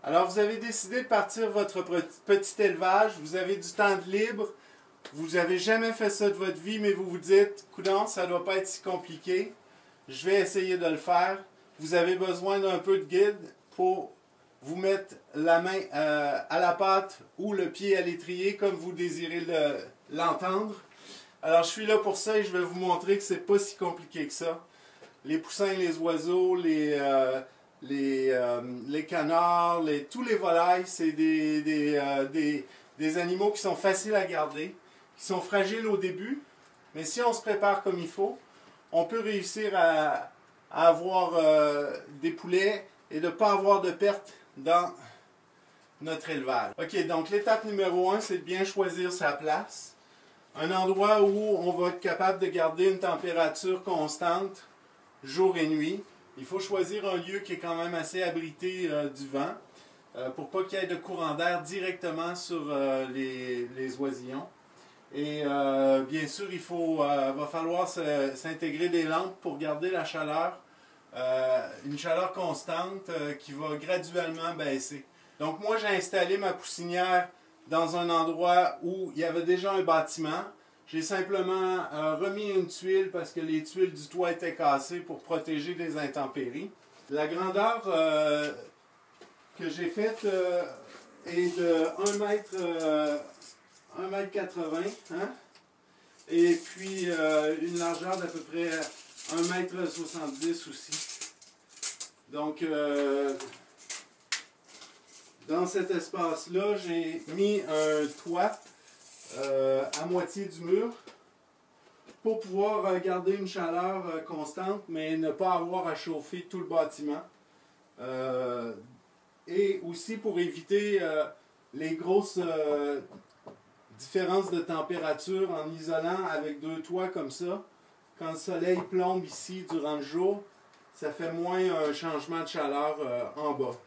Alors, vous avez décidé de partir votre petit élevage, vous avez du temps de libre, vous n'avez jamais fait ça de votre vie, mais vous vous dites, coudonc, ça ne doit pas être si compliqué, je vais essayer de le faire. Vous avez besoin d'un peu de guide pour vous mettre la main à la pâte ou le pied à l'étrier, comme vous désirez l'entendre. Alors, je suis là pour ça et je vais vous montrer que c'est pas si compliqué que ça. Les poussins, les oiseaux, les canards, tous les volailles, c'est des animaux qui sont faciles à garder, qui sont fragiles au début, mais si on se prépare comme il faut, on peut réussir à avoir des poulets et de ne pas avoir de pertes dans notre élevage. Ok, donc l'étape numéro 1, c'est de bien choisir sa place. Un endroit où on va être capable de garder une température constante jour et nuit. Il faut choisir un lieu qui est quand même assez abrité du vent pour pas qu'il y ait de courant d'air directement sur les oisillons. Et bien sûr, va falloir s'intégrer des lampes pour garder la chaleur, une chaleur constante qui va graduellement baisser. Donc moi, j'ai installé ma poussinière dans un endroit où il y avait déjà un bâtiment. J'ai simplement remis une tuile parce que les tuiles du toit étaient cassées pour protéger des intempéries. La grandeur que j'ai faite est de 1 mètre 80, hein? Et puis une largeur d'à peu près 1 mètre 70 aussi. Donc dans cet espace-là, j'ai mis un toit à moitié du mur pour pouvoir garder une chaleur constante, mais ne pas avoir à chauffer tout le bâtiment. Et aussi pour éviter les grosses différences de température en isolant avec deux toits comme ça. Quand le soleil plombe ici durant le jour, ça fait moins un changement de chaleur en bas.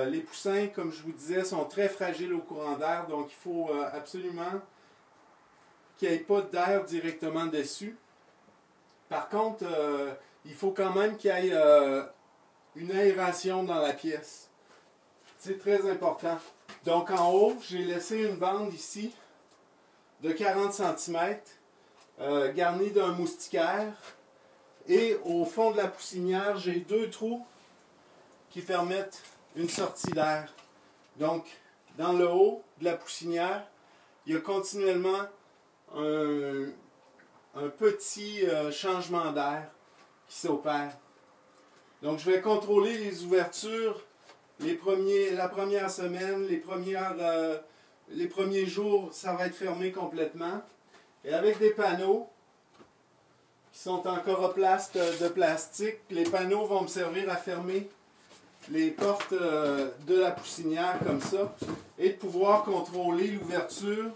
Les poussins, comme je vous disais, sont très fragiles au courant d'air, donc il faut absolument qu'il n'y ait pas d'air directement dessus. Par contre, il faut quand même qu'il y ait une aération dans la pièce. C'est très important. Donc en haut, j'ai laissé une bande ici de 40 cm garnie d'un moustiquaire. Et au fond de la poussinière, j'ai deux trous qui permettent une sortie d'air. Donc, dans le haut de la poussinière, il y a continuellement un petit changement d'air qui s'opère. Donc, je vais contrôler les ouvertures la première semaine, les premiers jours, ça va être fermé complètement. Et avec des panneaux qui sont en coroplaste de plastique, les panneaux vont me servir à fermer les portes de la poussinière comme ça et de pouvoir contrôler l'ouverture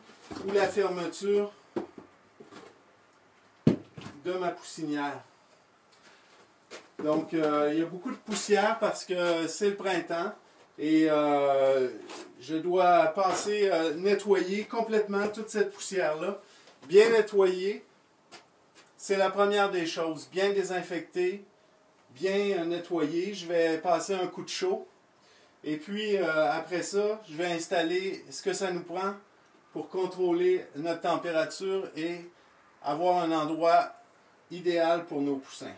ou la fermeture de ma poussinière. Donc il y a beaucoup de poussière parce que c'est le printemps et je dois passer nettoyer complètement toute cette poussière-là. Bien nettoyer, c'est la première des choses. Bien désinfecter, bien nettoyer. Je vais passer un coup de chaud. Et puis, après ça, je vais installer ce que ça nous prend pour contrôler notre température et avoir un endroit idéal pour nos poussins.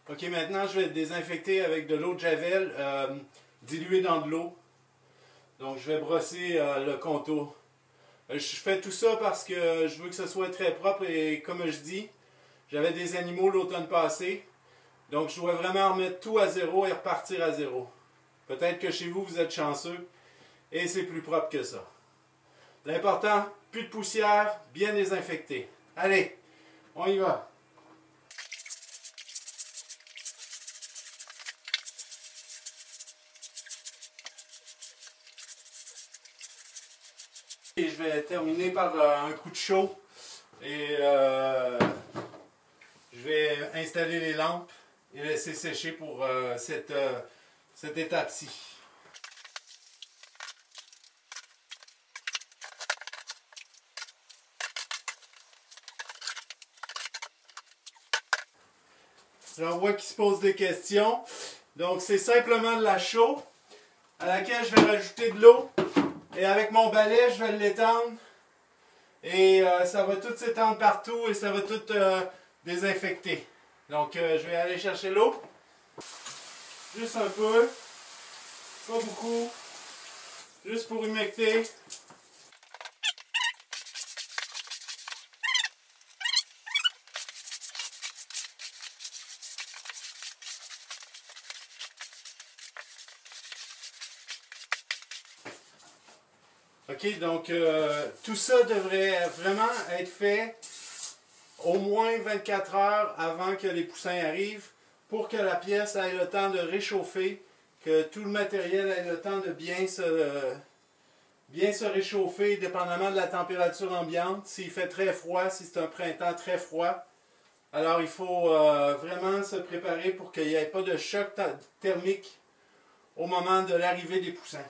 Ok, maintenant je vais désinfecter avec de l'eau de Javel diluée dans de l'eau. Donc je vais brosser le contour. Je fais tout ça parce que je veux que ce soit très propre et comme je dis, j'avais des animaux l'automne passé. Donc je dois vraiment remettre tout à zéro et repartir à zéro. Peut-être que chez vous, vous êtes chanceux et c'est plus propre que ça. L'important, plus de poussière, bien désinfecté. Allez, on y va. Et je vais terminer par un coup de chaud et je vais installer les lampes et laisser sécher pour cette étape-ci. J'en vois qui se posent des questions. Donc c'est simplement de la chaux à laquelle je vais rajouter de l'eau. Et avec mon balai, je vais l'étendre. Et ça va tout s'étendre partout et ça va tout désinfecter. Donc je vais aller chercher l'eau. Juste un peu. Pas beaucoup. Juste pour humecter. Ok, donc tout ça devrait vraiment être fait au moins 24 heures avant que les poussins arrivent pour que la pièce ait le temps de réchauffer, que tout le matériel ait le temps de bien se réchauffer dépendamment de la température ambiante. S'il fait très froid, si c'est un printemps très froid, alors il faut vraiment se préparer pour qu'il n'y ait pas de choc thermique au moment de l'arrivée des poussins.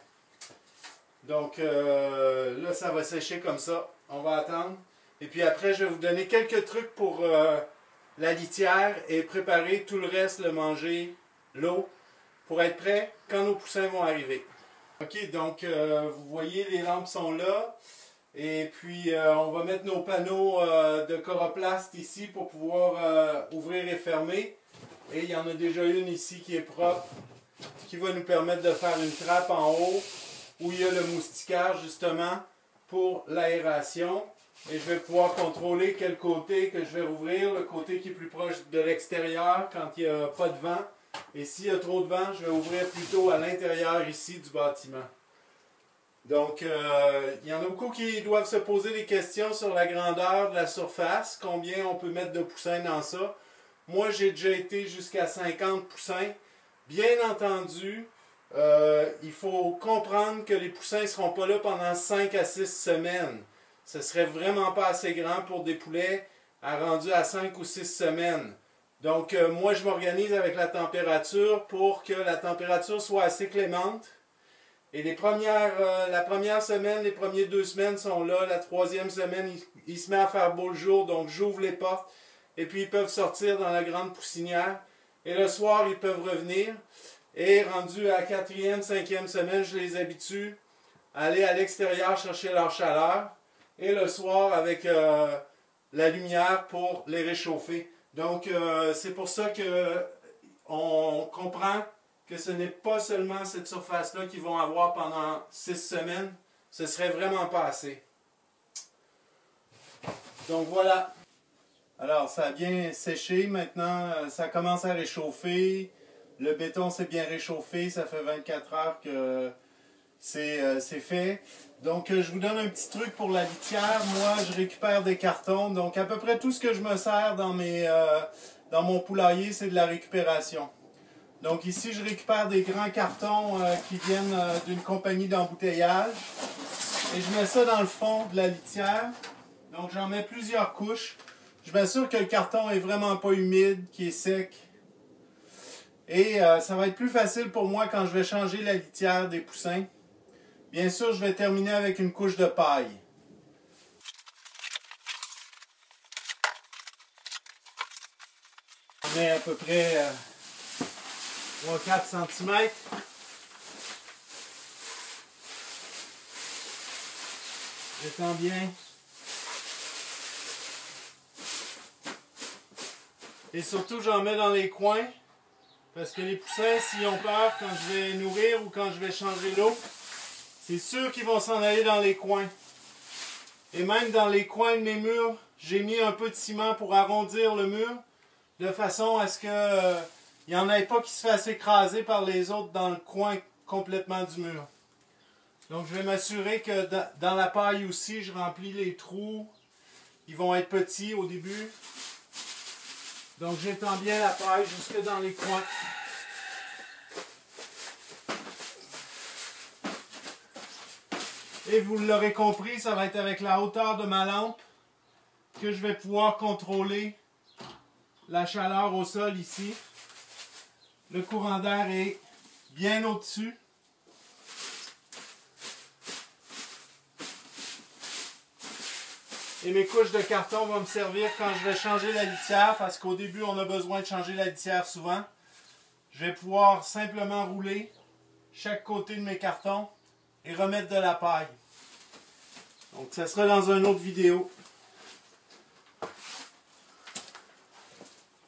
Donc là, ça va sécher comme ça. On va attendre. Et puis après, je vais vous donner quelques trucs pour la litière et préparer tout le reste, le manger, l'eau, pour être prêt quand nos poussins vont arriver. Ok, donc vous voyez, les lampes sont là. Et puis on va mettre nos panneaux de coroplaste ici pour pouvoir ouvrir et fermer. Et il y en a déjà une ici qui est propre, qui va nous permettre de faire une trappe en haut, où il y a le moustiquaire justement pour l'aération. Et je vais pouvoir contrôler quel côté que je vais rouvrir, le côté qui est plus proche de l'extérieur quand il n'y a pas de vent. Et s'il y a trop de vent, je vais ouvrir plutôt à l'intérieur ici du bâtiment. Donc, il y en a beaucoup qui doivent se poser des questions sur la grandeur de la surface, combien on peut mettre de poussins dans ça. Moi, j'ai déjà été jusqu'à 50 poussins. Bien entendu, il faut comprendre que les poussins ne seront pas là pendant 5 à 6 semaines. Ce serait vraiment pas assez grand pour des poulets rendus à 5 ou 6 semaines. Donc, moi, je m'organise avec la température pour que la température soit assez clémente. Et la première semaine, les premières 2 semaines sont là. La troisième semaine, il se met à faire beau le jour, donc j'ouvre les portes. Et puis, ils peuvent sortir dans la grande poussinière. Et le soir, ils peuvent revenir. Et rendu à la 4e, 5e semaine, je les habitue à aller à l'extérieur chercher leur chaleur. Et le soir, avec la lumière pour les réchauffer. Donc, c'est pour ça qu'on comprend que ce n'est pas seulement cette surface-là qu'ils vont avoir pendant 6 semaines. Ce serait vraiment pas assez. Donc, voilà. Alors, ça a bien séché. Maintenant, ça commence à réchauffer. Le béton s'est bien réchauffé. Ça fait 24 heures que c'est fait. Donc, je vous donne un petit truc pour la litière. Moi, je récupère des cartons. Donc, à peu près tout ce que je me sers dans mon poulailler, c'est de la récupération. Donc, ici, je récupère des grands cartons qui viennent d'une compagnie d'embouteillage. Et je mets ça dans le fond de la litière. Donc, j'en mets plusieurs couches. Je m'assure que le carton est vraiment pas humide, qu'il est sec. Et ça va être plus facile pour moi quand je vais changer la litière des poussins. Bien sûr, je vais terminer avec une couche de paille. On met à peu près 3-4 cm. J'étends bien. Et surtout, j'en mets dans les coins. Parce que les poussins, s'ils ont peur quand je vais nourrir ou quand je vais changer l'eau, c'est sûr qu'ils vont s'en aller dans les coins. Et même dans les coins de mes murs, j'ai mis un peu de ciment pour arrondir le mur, de façon à ce que il n'y en ait pas qui se fasse écraser par les autres dans le coin complètement du mur. Donc je vais m'assurer que dans la paille aussi, je remplis les trous. Ils vont être petits au début. Donc j'étends bien la paille jusque dans les coins. Et vous l'aurez compris, ça va être avec la hauteur de ma lampe que je vais pouvoir contrôler la chaleur au sol ici. Le courant d'air est bien au-dessus. Et mes couches de carton vont me servir quand je vais changer la litière, parce qu'au début, on a besoin de changer la litière souvent. Je vais pouvoir simplement rouler chaque côté de mes cartons et remettre de la paille. Donc, ça sera dans une autre vidéo.